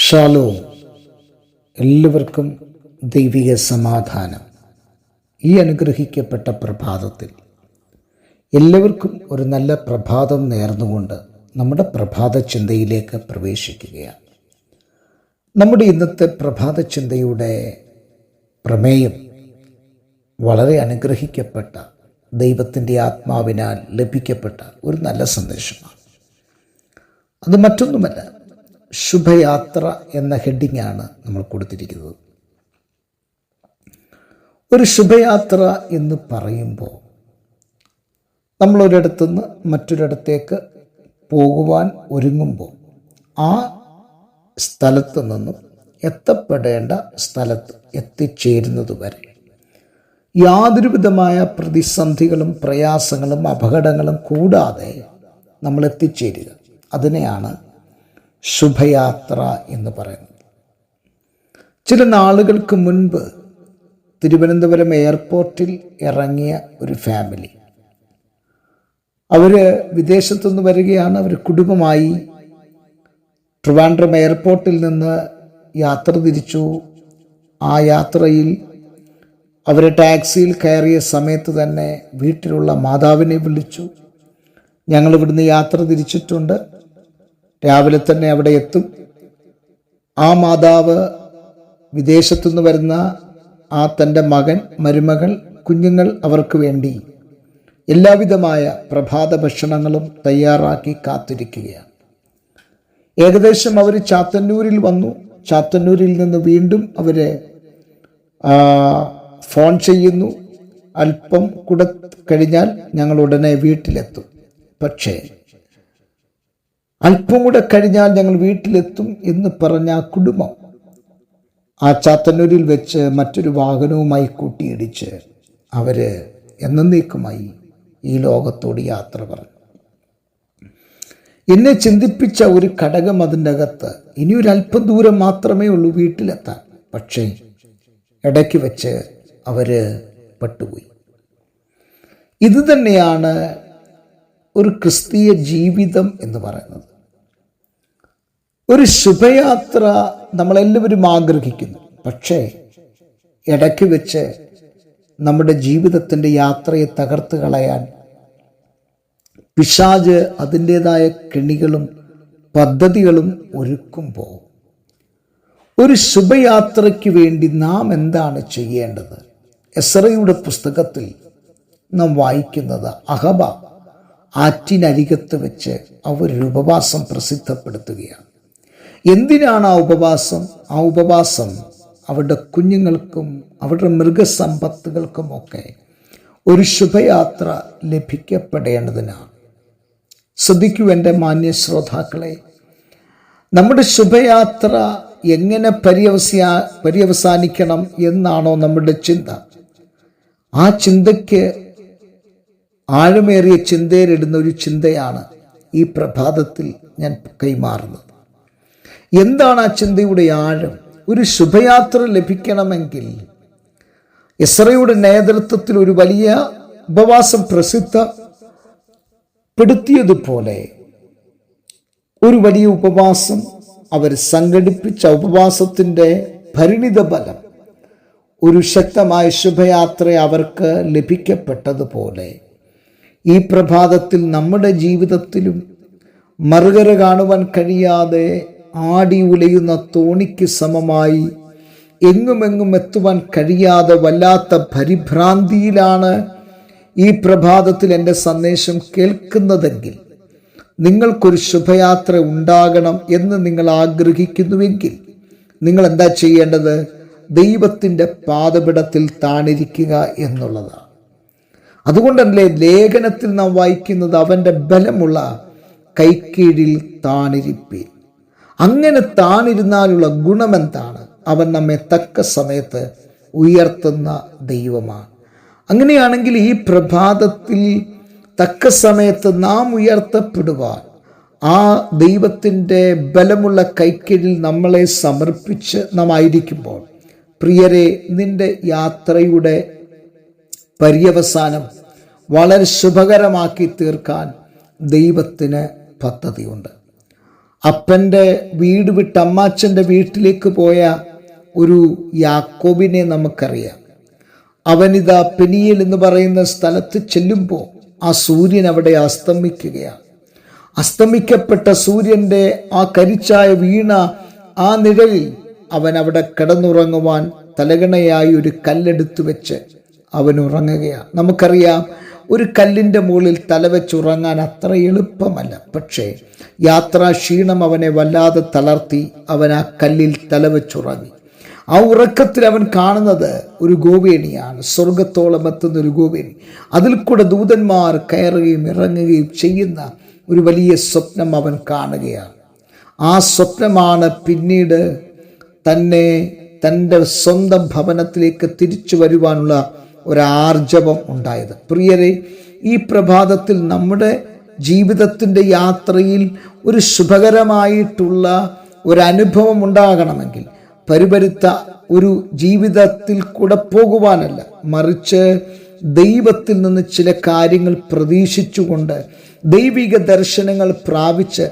Shalom. എല്ലാവർക്കും ദൈവിക സമാധാനം. ഈ അനുഗ്രഹിക്കപ്പെട്ട പ്രഭാതത്തിൽ എല്ലാവർക്കും ഒരു നല്ല പ്രഭാതം നേർന്നുകൊണ്ട് നമ്മുടെ പ്രഭാത ചിന്തയിലേക്ക് പ്രവേശിക്കുകയാണ്. നമ്മുടെ ഇന്നത്തെ പ്രഭാത ചിന്തയുടെ പ്രമേയം വളരെ അനുഗ്രഹിക്കപ്പെട്ട ദൈവത്തിൻ്റെ ആത്മാവിനാൽ ലഭിക്കപ്പെട്ട ഒരു നല്ല സന്ദേശമാണ്. അത് മറ്റൊന്നുമല്ല, ശുഭയാത്ര എന്ന ഹെഡിങ്ങാണ് നമ്മൾ കൊടുത്തിരിക്കുന്നത്. ഒരു ശുഭയാത്ര എന്ന് പറയുമ്പോൾ നമ്മളൊരിടത്തുനിന്ന് മറ്റൊരിടത്തേക്ക് പോകുവാൻ ഒരുങ്ങുമ്പോൾ ആ സ്ഥലത്ത് നിന്നും എത്തപ്പെടേണ്ട സ്ഥലത്ത് എത്തിച്ചേരുന്നത് വരെ യാതൊരു വിധമായ പ്രതിസന്ധികളും പ്രയാസങ്ങളും അപകടങ്ങളും കൂടാതെ നമ്മൾ എത്തിച്ചേരുക, അതിനെയാണ് ശുഭയാത്ര എന്ന് പറയുന്നത്. ചില നാളുകൾക്ക് മുൻപ് തിരുവനന്തപുരം എയർപോർട്ടിൽ ഇറങ്ങിയ ഒരു ഫാമിലി, അവർ വിദേശത്തുനിന്ന് വരികയാണ്. അവർ കുടുംബമായി ട്രിവാൻഡ്രം എയർപോർട്ടിൽ നിന്ന് യാത്ര തിരിച്ചു. ആ യാത്രയിൽ അവർ ടാക്സിയിൽ കയറിയ സമയത്ത് തന്നെ വീട്ടിലുള്ള മാതാവിനെ വിളിച്ചു. ഞങ്ങൾ ഇവിടുന്ന് യാത്ര തിരിച്ചിട്ടുണ്ട്, രാവിലെ തന്നെ അവിടെ എത്തും. ആ മാതാവ് വിദേശത്തുനിന്ന് വരുന്ന തൻ്റെ മകൻ, മരുമകൾ, കുഞ്ഞുങ്ങൾ അവർക്ക് വേണ്ടി എല്ലാവിധമായ പ്രഭാത ഭക്ഷണങ്ങളും തയ്യാറാക്കി കാത്തിരിക്കുകയാണ്. ഏകദേശം അവർ ചാത്തന്നൂരിൽ വന്നു. ചാത്തന്നൂരിൽ നിന്ന് വീണ്ടും അവർ ഫോൺ ചെയ്യുന്നു, അല്പം കൂടെ കഴിഞ്ഞാൽ ഞങ്ങൾ ഉടനെ വീട്ടിലെത്തും. പക്ഷേ അല്പം കൂടെ കഴിഞ്ഞാൽ ഞങ്ങൾ വീട്ടിലെത്തും എന്ന് പറഞ്ഞ ആ കുടുംബം ആ ചാത്തന്നൂരിൽ വെച്ച് മറ്റൊരു വാഹനവുമായി കൂട്ടിയിടിച്ച് അവർ എന്നേക്കുമായി ഈ ലോകത്തോട് യാത്ര പറഞ്ഞു. എന്നെ ചിന്തിപ്പിച്ച ഒരു ഘടകം അതിൻ്റെ അകത്ത്, ഇനിയൊരല്പം ദൂരം മാത്രമേ ഉള്ളൂ വീട്ടിലെത്താൻ. പക്ഷേ ഇടയ്ക്ക് വെച്ച് അവർ പെട്ടുപോയി. ഇത് തന്നെയാണ് ഒരു ക്രിസ്തീയ ജീവിതം എന്ന് പറയുന്നത്. ഒരു ശുഭയാത്ര നമ്മളെല്ലാവരും ആഗ്രഹിക്കുന്നു. പക്ഷേ ഇടയ്ക്ക് വെച്ച് നമ്മുടെ ജീവിതത്തിൻ്റെ യാത്രയെ തകർത്ത് കളയാൻ പിശാച് അതിൻ്റെതായ കെണികളും പദ്ധതികളും ഒരുക്കുമ്പോൾ ഒരു ശുഭയാത്രയ്ക്ക് വേണ്ടി നാം എന്താണ് ചെയ്യേണ്ടത്? എസ്രയുടെ പുസ്തകത്തിൽ നാം വായിക്കുന്നത്, അഹബ ആറ്റിനരികത്ത് വെച്ച് അവരൊരു ഉപവാസം പ്രസിദ്ധപ്പെടുത്തുകയാണ്. എന്തിനാണ് ആ ഉപവാസം? ആ ഉപവാസം അവരുടെ കുഞ്ഞുങ്ങൾക്കും അവരുടെ മൃഗസമ്പത്തുകൾക്കുമൊക്കെ ഒരു ശുഭയാത്ര ലഭിക്കപ്പെടേണ്ടതിനാണ്. ശ്രദ്ധിക്കൂ എൻ്റെ മാന്യ ശ്രോതാക്കളെ, നമ്മുടെ ശുഭയാത്ര എങ്ങനെ പര്യവസാനിക്കണം എന്നാണോ നമ്മുടെ ചിന്ത, ആ ചിന്തയ്ക്ക് ആഴമേറിയ ചിന്തയിലിടുന്ന ഒരു ചിന്തയാണ് ഈ പ്രഭാതത്തിൽ ഞാൻ കൈമാറുന്നത്. എന്താണ് ആ ചിന്തയുടെ ആഴം? ഒരു ശുഭയാത്ര ലഭിക്കണമെങ്കിൽ എസ്രയുടെ നേതൃത്വത്തിൽ ഒരു വലിയ ഉപവാസം പ്രസിദ്ധപ്പെടുത്തിയതുപോലെ ഒരു വലിയ ഉപവാസം അവർ സംഘടിപ്പിച്ച ഉപവാസത്തിൻ്റെ പരിണിത ഫലം ഒരു ശക്തമായ ശുഭയാത്ര അവർക്ക് ലഭിക്കപ്പെട്ടതുപോലെ ഈ പ്രഭാതത്തിൽ നമ്മുടെ ജീവിതത്തിലും മറുകര കാണുവാൻ കഴിയാതെ ആടി ഉലയുന്ന തോണിക്ക് സമമായി എങ്ങുമെങ്ങും എത്തുവാൻ കഴിയാതെ വല്ലാത്ത പരിഭ്രാന്തിയിലാണ് ഈ പ്രഭാതത്തിൽ എൻ്റെ സന്ദേശം കേൾക്കുന്നതെങ്കിൽ, നിങ്ങൾക്കൊരു ശുഭയാത്ര ഉണ്ടാകണം എന്ന് നിങ്ങൾ ആഗ്രഹിക്കുന്നുവെങ്കിൽ നിങ്ങൾ എന്താ ചെയ്യേണ്ടത്? ദൈവത്തിൻ്റെ പാദപീഠത്തിൽ താണിരിക്കുക എന്നുള്ളതാണ്. അതുകൊണ്ടല്ലേ ലേഖനത്തിൽ നാം വായിക്കുന്നത്, അവൻ്റെ ബലമുള്ള കൈക്കീഴിൽ താണിരിപ്പീൻ. അങ്ങനെ താണിരുന്നാലുള്ള ഗുണമെന്താണ്? അവൻ നമ്മെ തക്ക സമയത്ത് ഉയർത്തുന്ന ദൈവമാണ്. അങ്ങനെയാണെങ്കിൽ ഈ പ്രഭാതത്തിൽ തക്ക സമയത്ത് നാം ഉയർത്തപ്പെടുവാൻ ആ ദൈവത്തിൻ്റെ ബലമുള്ള കൈക്കീഴിൽ നമ്മളെ സമർപ്പിച്ച് നാം ആയിരിക്കുമ്പോൾ, പ്രിയരെ, നിന്റെ യാത്രയുടെ പര്യവസാനം വളരെ ശുഭകരമാക്കി തീർക്കാൻ ദൈവത്തിന് പദ്ധതിയുണ്ട്. അപ്പൻ്റെ വീട് വിട്ട് അമ്മാച്ചൻ്റെ വീട്ടിലേക്ക് പോയ ഒരു യാക്കോബിനെ നമുക്കറിയാം. അവനിതാ പെനിയേൽ എന്ന് പറയുന്ന സ്ഥലത്ത് ചെല്ലുമ്പോൾ ആ സൂര്യൻ അവിടെ അസ്തമിക്കുകയാണ്. അസ്തമിക്കപ്പെട്ട സൂര്യൻ്റെ ആ കരിച്ചായ വീണ ആ നിഴലിൽ അവൻ അവിടെ കിടന്നുറങ്ങുവാൻ തലകണയായി ഒരു കല്ലെടുത്ത് വെച്ച് അവൻ ഉറങ്ങുകയാണ്. നമുക്കറിയാം, ഒരു കല്ലിൻ്റെ മുകളിൽ തലവെച്ചുറങ്ങാൻ അത്ര എളുപ്പമല്ല. പക്ഷേ യാത്രാക്ഷീണം അവനെ വല്ലാതെ തളർത്തി അവൻ ആ കല്ലിൽ തലവെച്ചുറങ്ങി. ആ ഉറക്കത്തിൽ അവൻ കാണുന്നത് ഒരു ഗോവേണിയാണ്, സ്വർഗത്തോളം എത്തുന്ന ഒരു ഗോവേണി. അതിൽ കൂടെ ദൂതന്മാർ കയറുകയും ഇറങ്ങുകയും ചെയ്യുന്ന ഒരു വലിയ സ്വപ്നം അവൻ കാണുകയാണ്. ആ സ്വപ്നമാണ് പിന്നീട് തന്നെ തൻ്റെ സ്വന്തം ഭവനത്തിലേക്ക് തിരിച്ചു വരുവാനുള്ള ഒരാർജവം ഉണ്ടായത്. പ്രിയരെ, ഈ പ്രഭാതത്തിൽ നമ്മുടെ ജീവിതത്തിൻ്റെ യാത്രയിൽ ഒരു ശുഭകരമായിട്ടുള്ള ഒരനുഭവം ഉണ്ടാകണമെങ്കിൽ പരിപരുത്ത ഒരു ജീവിതത്തിൽ കൂടെ പോകുവാനല്ല, മറിച്ച് ദൈവത്തിൽ നിന്ന് ചില കാര്യങ്ങൾ പ്രതീക്ഷിച്ചുകൊണ്ട് ദൈവിക ദർശനങ്ങൾ പ്രാപിച്ച്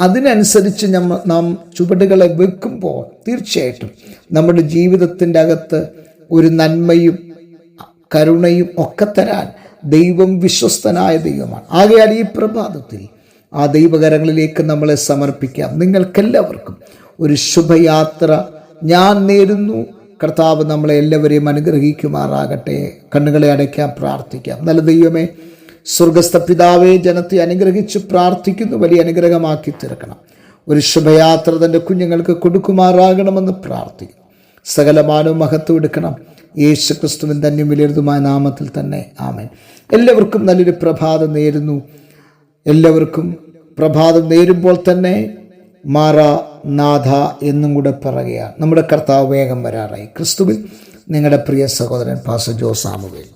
അതിനനുസരിച്ച് നാം ചുവടുകളെ വെക്കുമ്പോൾ തീർച്ചയായിട്ടും നമ്മുടെ ജീവിതത്തിൻ്റെ അകത്ത് ഒരു നന്മയും കരുണയും ഒക്കെ തരാൻ ദൈവം വിശ്വസ്തനായ ദൈവമാണ്. ആകയാൽ ഈ പ്രഭാതത്തിൽ ആ ദൈവകരങ്ങളിലേക്ക് നമ്മളെ സമർപ്പിക്കാം. നിങ്ങൾക്കെല്ലാവർക്കും ഒരു ശുഭയാത്ര ഞാൻ നേരുന്നു. കർത്താവ് നമ്മളെ എല്ലാവരെയും അനുഗ്രഹിക്കുമാറാകട്ടെ. കണ്ണുകളെ അടയ്ക്കാൻ പ്രാർത്ഥിക്കാം. നല്ല ദൈവമേ, സ്വർഗസ്ഥ പിതാവേ, ജനത്തെ അനുഗ്രഹിച്ച് പ്രാർത്ഥിക്കുന്നു. വലിയ അനുഗ്രഹമാക്കി തീർക്കണം. ഒരു ശുഭയാത്ര തൻ്റെ കുഞ്ഞുങ്ങൾക്ക് കൊടുക്കുമാറാകണമെന്ന് പ്രാർത്ഥിക്കും. സകലമാനവും മഹത്വം എടുക്കണം. യേശു ക്രിസ്തുവിൻ തന്നെ വിലയിരുതുമായ നാമത്തിൽ തന്നെ ആമേൻ. എല്ലാവർക്കും നല്ലൊരു പ്രഭാതം നേരുന്നു. എല്ലാവർക്കും പ്രഭാതം നേരുമ്പോൾ തന്നെ മാറാ നാഥ എന്നും കൂടെ പറയുകയാണ്. നമ്മുടെ കർത്താവ് വേഗം വരാറായി. ക്രിസ്തുവിൽ നിങ്ങളുടെ പ്രിയ സഹോദരൻ പാസ്റ്റർ ജോസ് സാമുവേൽ.